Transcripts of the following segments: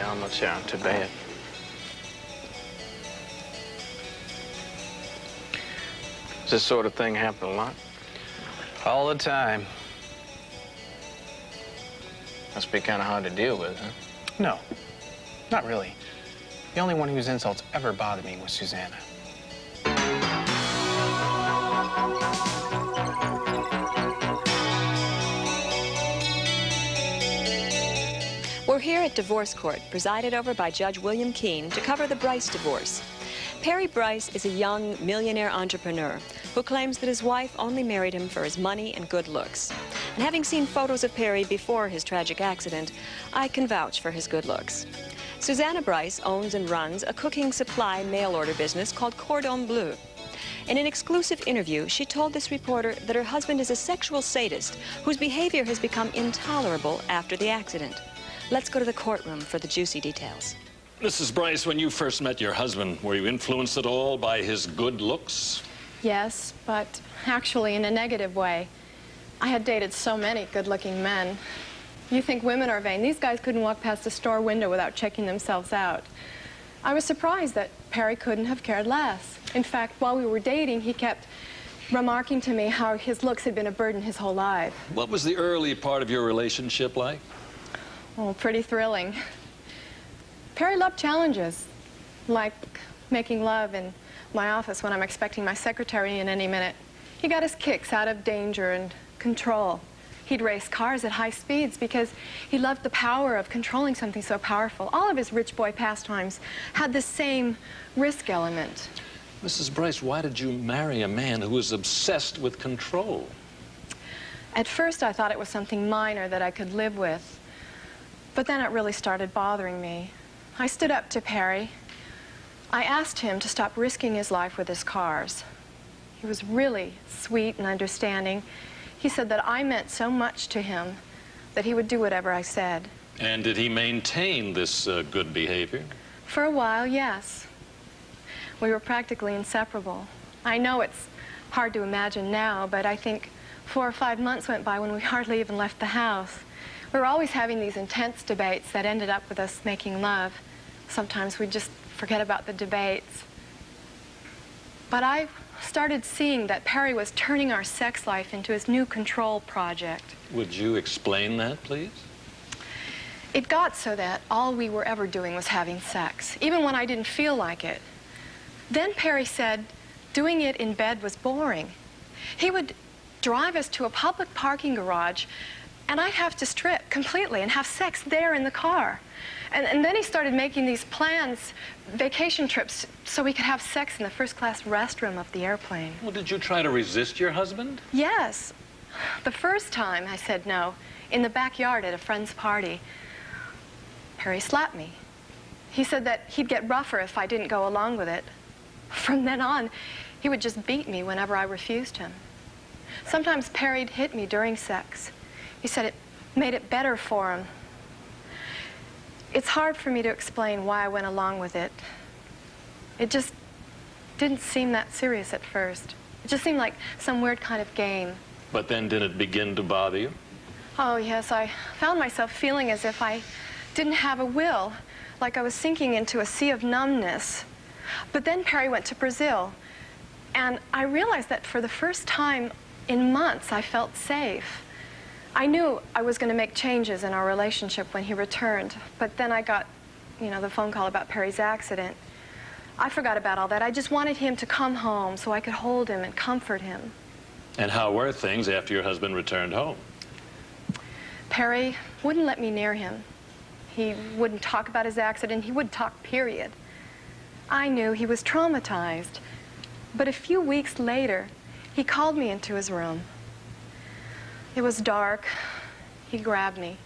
Yeah, I'm not sound too bad. Does this sort of thing happen a lot? All the time. Must be kind of hard to deal with, huh? No, not really. The only one whose insults ever bothered me was Susanna. We're here at divorce court, presided over by Judge William Keene, to cover the Bryce divorce. Perry Bryce is a young millionaire entrepreneur who claims that his wife only married him for his money and good looks. And having seen photos of Perry before his tragic accident, I can vouch for his good looks. Susanna Bryce owns and runs a cooking supply mail-order business called Cordon Bleu. In an exclusive interview, she told this reporter that her husband is a sexual sadist whose behavior has become intolerable after the accident. Let's go to the courtroom for the juicy details. Mrs. Bryce, when you first met your husband, were you influenced at all by his good looks? Yes, but actually in a negative way. I had dated so many good-looking men. You think women are vain. These guys couldn't walk past a store window without checking themselves out. I was surprised that Perry couldn't have cared less. In fact, while we were dating, he kept remarking to me how his looks had been a burden his whole life. What was the early part of your relationship like? Oh, pretty thrilling. Perry loved challenges, like making love in my office when I'm expecting my secretary in any minute. He got his kicks out of danger and control. He'd race cars at high speeds because he loved the power of controlling something so powerful. All of his rich boy pastimes had the same risk element. Mrs. Bryce, why did you marry a man who was obsessed with control? At first, I thought it was something minor that I could live with. But then it really started bothering me. I stood up to Perry. I asked him to stop risking his life with his cars. He was really sweet and understanding. He said that I meant so much to him that he would do whatever I said. And did he maintain this good behavior? For a while, yes. We were practically inseparable. I know it's hard to imagine now, but I think 4 or 5 months went by when we hardly even left the house. We were always having these intense debates that ended up with us making love. Sometimes we'd just forget about the debates. But I started seeing that Perry was turning our sex life into his new control project. Would you explain that, please? It got so that all we were ever doing was having sex, even when I didn't feel like it. Then Perry said doing it in bed was boring. He would drive us to a public parking garage, and I'd have to strip completely and have sex there in the car. And then he started making these plans, vacation trips, so we could have sex in the first-class restroom of the airplane. Well, did you try to resist your husband? Yes. The first time I said no, in the backyard at a friend's party, Perry slapped me. He said that he'd get rougher if I didn't go along with it. From then on, he would just beat me whenever I refused him. Sometimes Perry'd hit me during sex. He said it made it better for him. It's hard for me to explain why I went along with it. It just didn't seem that serious at first. It just seemed like some weird kind of game. But then did it begin to bother you? Oh, yes, I found myself feeling as if I didn't have a will, like I was sinking into a sea of numbness. But then Perry went to Brazil, and I realized that for the first time in months, I felt safe. I knew I was going to make changes in our relationship when he returned, but then I got, the phone call about Perry's accident. I forgot about all that. I just wanted him to come home so I could hold him and comfort him. And how were things after your husband returned home? Perry wouldn't let me near him. He wouldn't talk about his accident. He wouldn't talk, period. I knew he was traumatized. But a few weeks later, he called me into his room. It was dark. He grabbed me.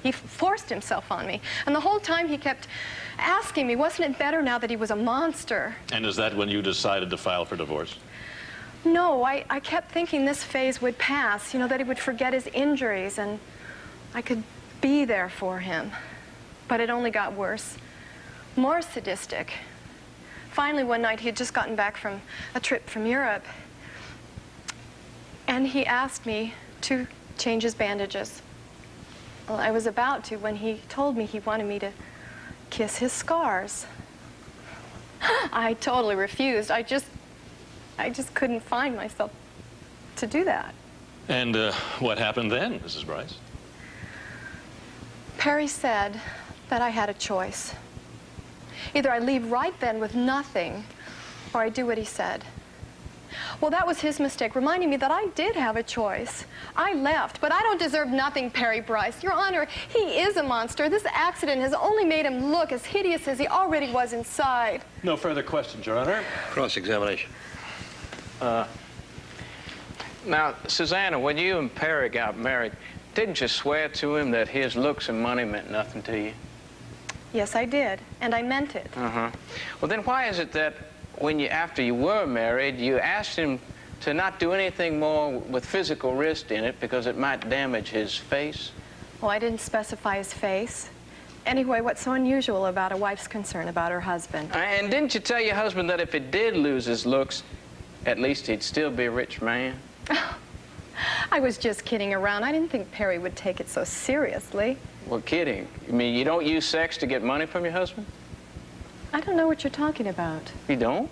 He forced himself on me. And the whole time he kept asking me, wasn't it better now that he was a monster? And is that when you decided to file for divorce? No, I kept thinking this phase would pass, that he would forget his injuries and I could be there for him. But it only got worse, more sadistic. Finally, one night, he had just gotten back from a trip from Europe, and he asked me to change his bandages. Well, I was about to when he told me he wanted me to kiss his scars. I totally refused. I just couldn't find myself to do that. And what happened then, Mrs. Bryce? Perry said that I had a choice. Either I leave right then with nothing, or I do what he said. Well, that was his mistake, reminding me that I did have a choice. I left, but I don't deserve nothing, Perry Bryce. Your Honor, he is a monster. This accident has only made him look as hideous as he already was inside. No further questions, Your Honor. Cross-examination. Now, Susanna, when you and Perry got married, didn't you swear to him that his looks and money meant nothing to you? Yes, I did, and I meant it. Uh-huh. Well, then why is it that after you were married, you asked him to not do anything more with physical risk in it because it might damage his face? Well, I didn't specify his face. Anyway, what's so unusual about a wife's concern about her husband? And didn't you tell your husband that if he did lose his looks, at least he'd still be a rich man? I was just kidding around. I didn't think Perry would take it so seriously. Well, kidding. You mean you don't use sex to get money from your husband? I don't know what you're talking about. You don't?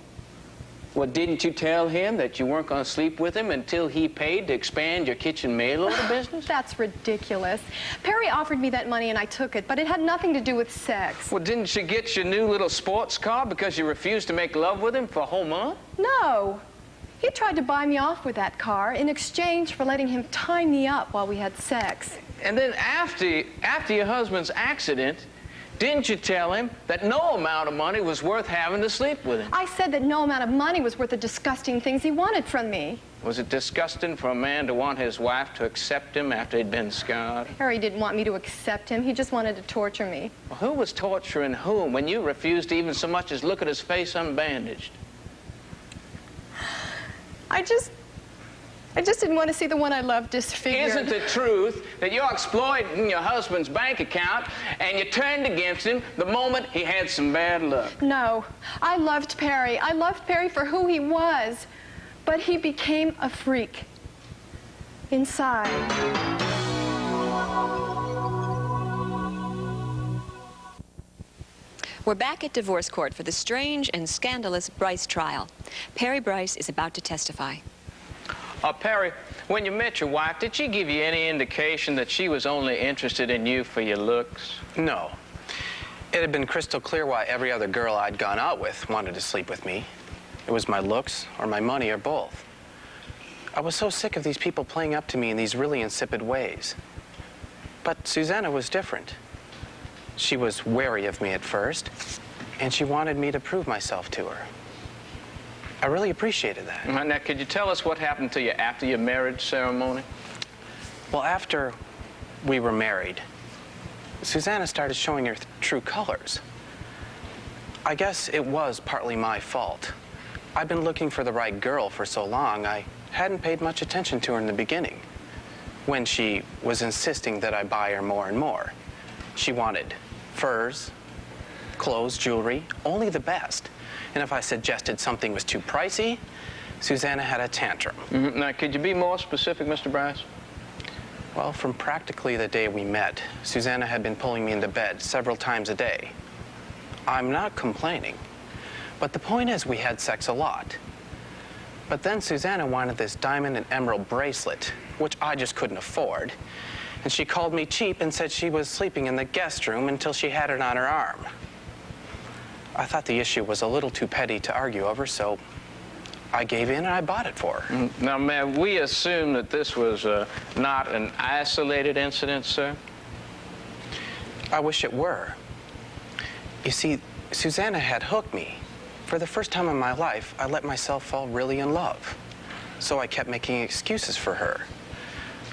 Well, didn't you tell him that you weren't going to sleep with him until he paid to expand your kitchen mail order business? That's ridiculous. Perry offered me that money and I took it, but it had nothing to do with sex. Well, didn't you get your new little sports car because you refused to make love with him for a whole month? No. He tried to buy me off with that car in exchange for letting him tie me up while we had sex. And then after your husband's accident, didn't you tell him that no amount of money was worth having to sleep with him? I said that no amount of money was worth the disgusting things he wanted from me. Was it disgusting for a man to want his wife to accept him after he'd been scarred? Perry didn't want me to accept him. He just wanted to torture me. Well, who was torturing whom when you refused to even so much as look at his face unbandaged? I just didn't want to see the one I loved disfigured. Isn't the truth that you're exploiting your husband's bank account and you turned against him the moment he had some bad luck? No. I loved Perry. I loved Perry for who he was. But he became a freak. Inside. We're back at divorce court for the strange and scandalous Bryce trial. Perry Bryce is about to testify. Perry, when you met your wife, did she give you any indication that she was only interested in you for your looks? No. It had been crystal clear why every other girl I'd gone out with wanted to sleep with me. It was my looks or my money or both. I was so sick of these people playing up to me in these really insipid ways. But Susanna was different. She was wary of me at first, and she wanted me to prove myself to her. I really appreciated that. Now, could you tell us what happened to you after your marriage ceremony? Well, after we were married, Susanna started showing her true colors. I guess it was partly my fault. I've been looking for the right girl for so long, I hadn't paid much attention to her in the beginning, when she was insisting that I buy her more and more. She wanted furs, clothes, jewelry, only the best. And if I suggested something was too pricey, Susanna had a tantrum. Mm-hmm. Now, could you be more specific, Mr. Bryce? Well, from practically the day we met, Susanna had been pulling me into bed several times a day. I'm not complaining, but the point is we had sex a lot. But then Susanna wanted this diamond and emerald bracelet, which I just couldn't afford. And she called me cheap and said she was sleeping in the guest room until she had it on her arm. I thought the issue was a little too petty to argue over, so I gave in and I bought it for her. Now, ma'am, we assume that this was not an isolated incident, sir? I wish it were. You see, Susanna had hooked me. For the first time in my life, I let myself fall really in love. So I kept making excuses for her.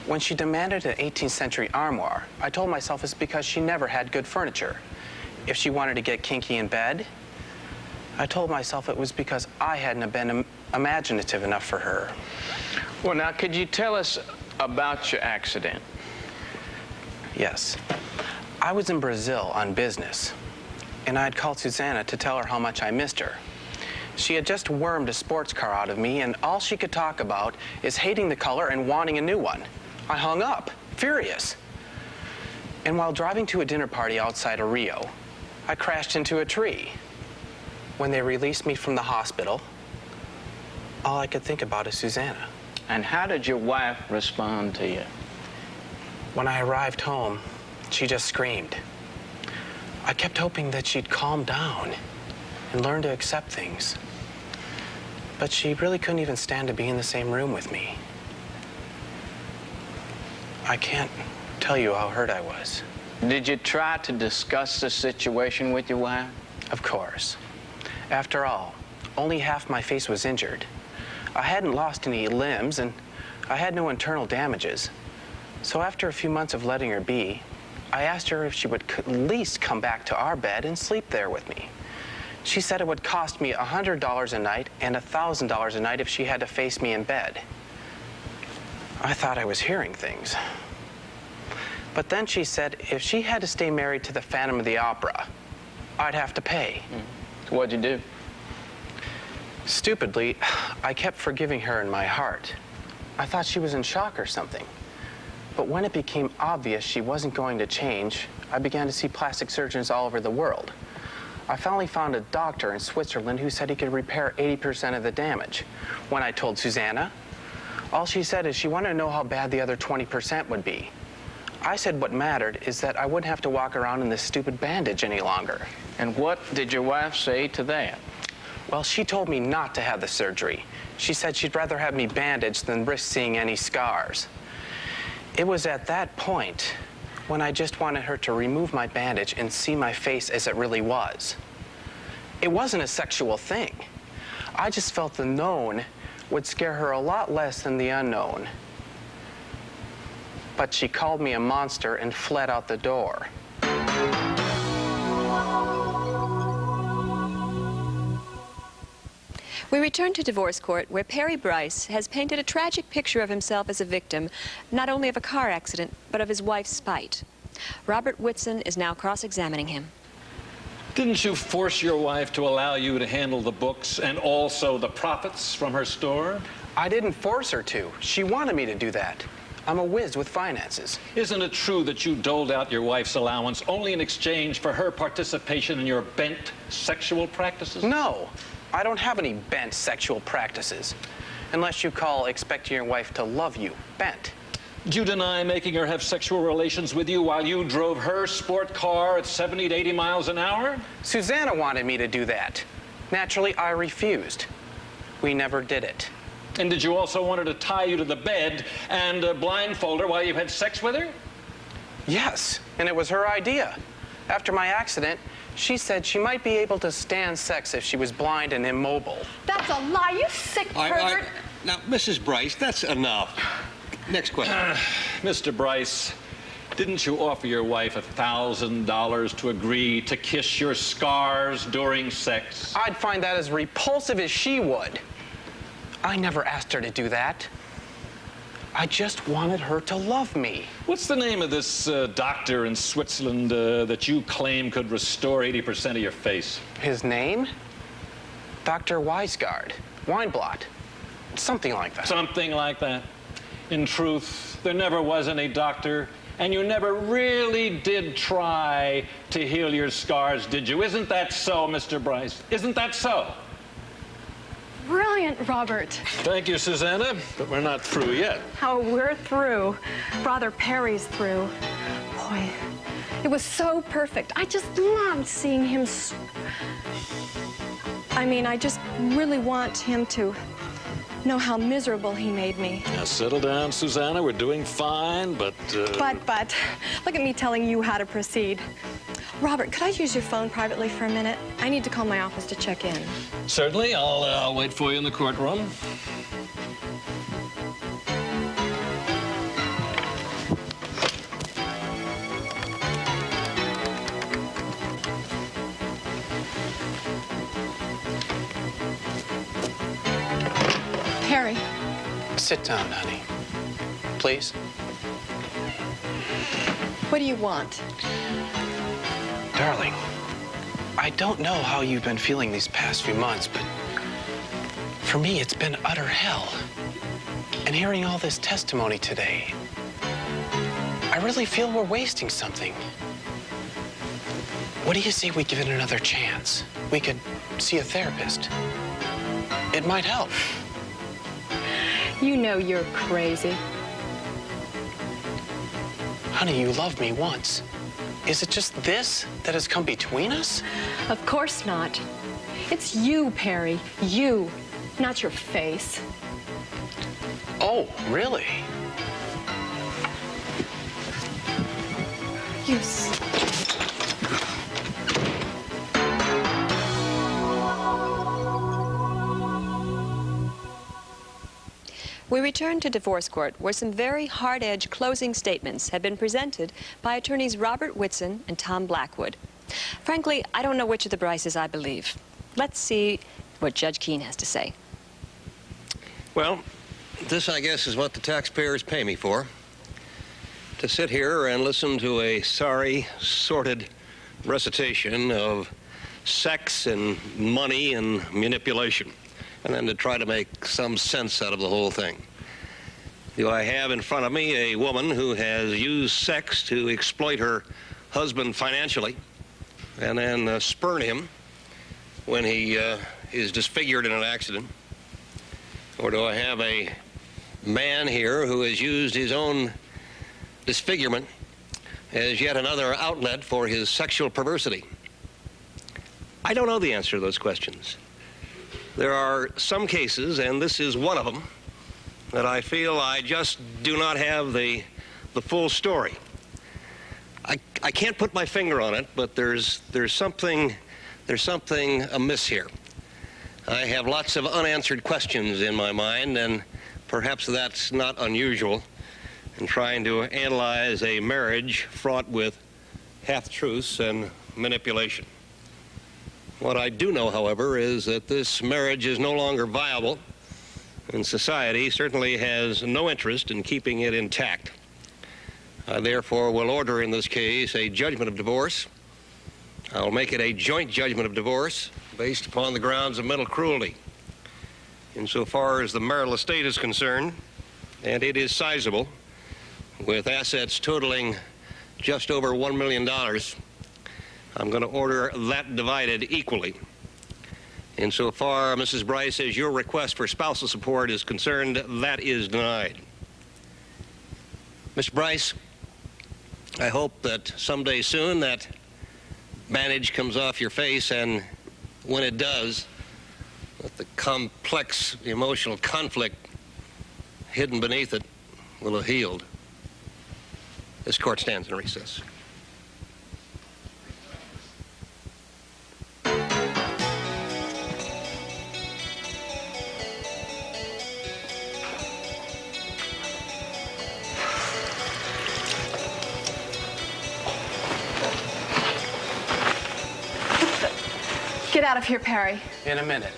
When she demanded an 18th century armoire, I told myself it's because she never had good furniture. If she wanted to get kinky in bed, I told myself it was because I hadn't been imaginative enough for her. Well, now, could you tell us about your accident? Yes. I was in Brazil on business, and I had called Susanna to tell her how much I missed her. She had just wormed a sports car out of me, and all she could talk about is hating the color and wanting a new one. I hung up, furious. And while driving to a dinner party outside of Rio, I crashed into a tree. When they released me from the hospital, all I could think about is Susanna. And how did your wife respond to you? When I arrived home, she just screamed. I kept hoping that she'd calm down and learn to accept things. But she really couldn't even stand to be in the same room with me. I can't tell you how hurt I was. Did you try to discuss the situation with your wife? Of course. After all, only half my face was injured. I hadn't lost any limbs, and I had no internal damages. So after a few months of letting her be, I asked her if she would at least come back to our bed and sleep there with me. She said it would cost me $100 a night and $1,000 a night if she had to face me in bed. I thought I was hearing things. But then she said if she had to stay married to the Phantom of the Opera, I'd have to pay. What'd you do? Stupidly, I kept forgiving her in my heart. I thought she was in shock or something. But when it became obvious she wasn't going to change, I began to see plastic surgeons all over the world. I finally found a doctor in Switzerland who said he could repair 80% of the damage. When I told Susanna, all she said is she wanted to know how bad the other 20% would be. I said what mattered is that I wouldn't have to walk around in this stupid bandage any longer. And what did your wife say to that? Well, she told me not to have the surgery. She said she'd rather have me bandaged than risk seeing any scars. It was at that point when I just wanted her to remove my bandage and see my face as it really was. It wasn't a sexual thing. I just felt the known would scare her a lot less than the unknown. But she called me a monster and fled out the door. We return to divorce court, where Perry Bryce has painted a tragic picture of himself as a victim, not only of a car accident, but of his wife's spite. Robert Whitson is now cross-examining him. Didn't you force your wife to allow you to handle the books and also the profits from her store? I didn't force her to. She wanted me to do that. I'm a whiz with finances. Isn't it true that you doled out your wife's allowance only in exchange for her participation in your bent sexual practices? No, I don't have any bent sexual practices, unless you call expecting your wife to love you bent. Did you deny making her have sexual relations with you while you drove her sport car at 70 to 80 miles an hour? Susanna wanted me to do that. Naturally, I refused. We never did it. And did you also want her to tie you to the bed and blindfold her while you had sex with her? Yes, and it was her idea. After my accident, she said she might be able to stand sex if she was blind and immobile. That's a lie, you sick pervert. Now, Mrs. Bryce, that's enough. Next question. Mr. Bryce, didn't you offer your wife $1,000 to agree to kiss your scars during sex? I'd find that as repulsive as she would. I never asked her to do that. I just wanted her to love me. What's the name of this doctor in Switzerland that you claim could restore 80% of your face? His name? Dr. Weisgard. Weinblatt. Something like that. Something like that. In truth, there never was any doctor, and you never really did try to heal your scars, did you? Isn't that so, Mr. Bryce? Isn't that so? Brilliant, Robert. Thank you, Susanna, but we're not through yet. Oh, we're through. Brother Perry's through. Boy, it was so perfect. I just loved seeing him. I just really want him to know how miserable he made me. Now, settle down, Susanna. We're doing fine, but... But, look at me telling you how to proceed. Robert, could I use your phone privately for a minute? I need to call my office to check in. Certainly. I'll wait for you in the courtroom. Harry. Sit down, honey. Please. What do you want? Darling, I don't know how you've been feeling these past few months, but for me, it's been utter hell. And hearing all this testimony today, I really feel we're wasting something. What do you say we give it another chance? We could see a therapist. It might help. You know you're crazy. Honey, you loved me once. Is it just this that has come between us? Of course not. It's you, Perry. You, not your face. Oh, really? You We return to divorce court, where some very hard-edged closing statements have been presented by attorneys Robert Whitson and Tom Blackwood. Frankly, I don't know which of the Bryces I believe. Let's see what Judge Keene has to say. Well, this, I guess, is what the taxpayers pay me for. To sit here and listen to a sorry, sordid recitation of sex and money and manipulation, and then to try to make some sense out of the whole thing. Do I have in front of me a woman who has used sex to exploit her husband financially and then spurn him when he is disfigured in an accident? Or do I have a man here who has used his own disfigurement as yet another outlet for his sexual perversity? I don't know the answer to those questions. There are some cases, and this is one of them, that I feel I just do not have the full story. I can't put my finger on it, but there's something amiss here. I have lots of unanswered questions in my mind, and perhaps that's not unusual in trying to analyze a marriage fraught with half-truths and manipulation. What I do know, however, is that this marriage is no longer viable, and society certainly has no interest in keeping it intact. I therefore will order in this case a judgment of divorce. I'll make it a joint judgment of divorce based upon the grounds of mental cruelty. Insofar as the marital estate is concerned, and it is sizable, with assets totaling just over $1 million, I'm going to order that divided equally. Insofar, Mrs. Bryce, as your request for spousal support is concerned, that is denied. Miss Bryce, I hope that someday soon that bandage comes off your face, and when it does, that the complex emotional conflict hidden beneath it will have healed. This court stands in recess. Get out of here, Perry. In a minute.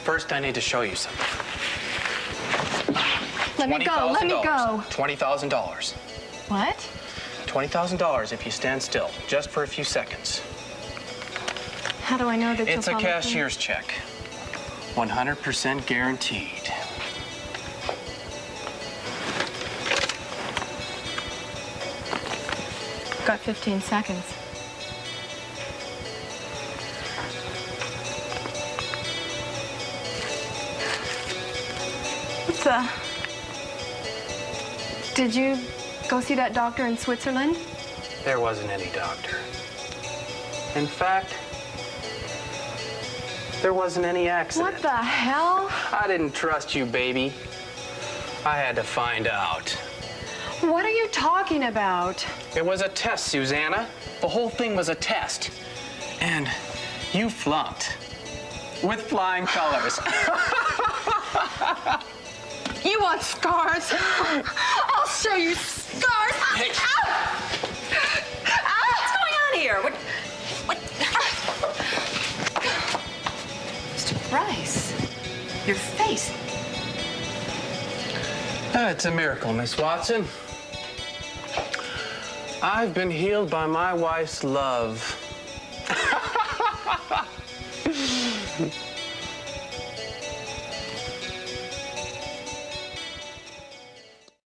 First, I need to show you something. Let me go. Let me go. $20,000. What? $20,000 if you stand still, just for a few seconds. How do I know that It's a you'll follow cashier's check. 100% guaranteed. through? Got 15 seconds. What's Did you go see that doctor in Switzerland? There wasn't any doctor. In fact, there wasn't any accident. What the hell? I didn't trust you, baby. I had to find out. What are you talking about? It was a test, Susanna. The whole thing was a test. And you flunked. With flying colors. You want scars? I'll show you scars. Hey. What's going on here? What? Mr. Bryce, your face. It's a miracle, Miss Watson. I've been healed by my wife's love.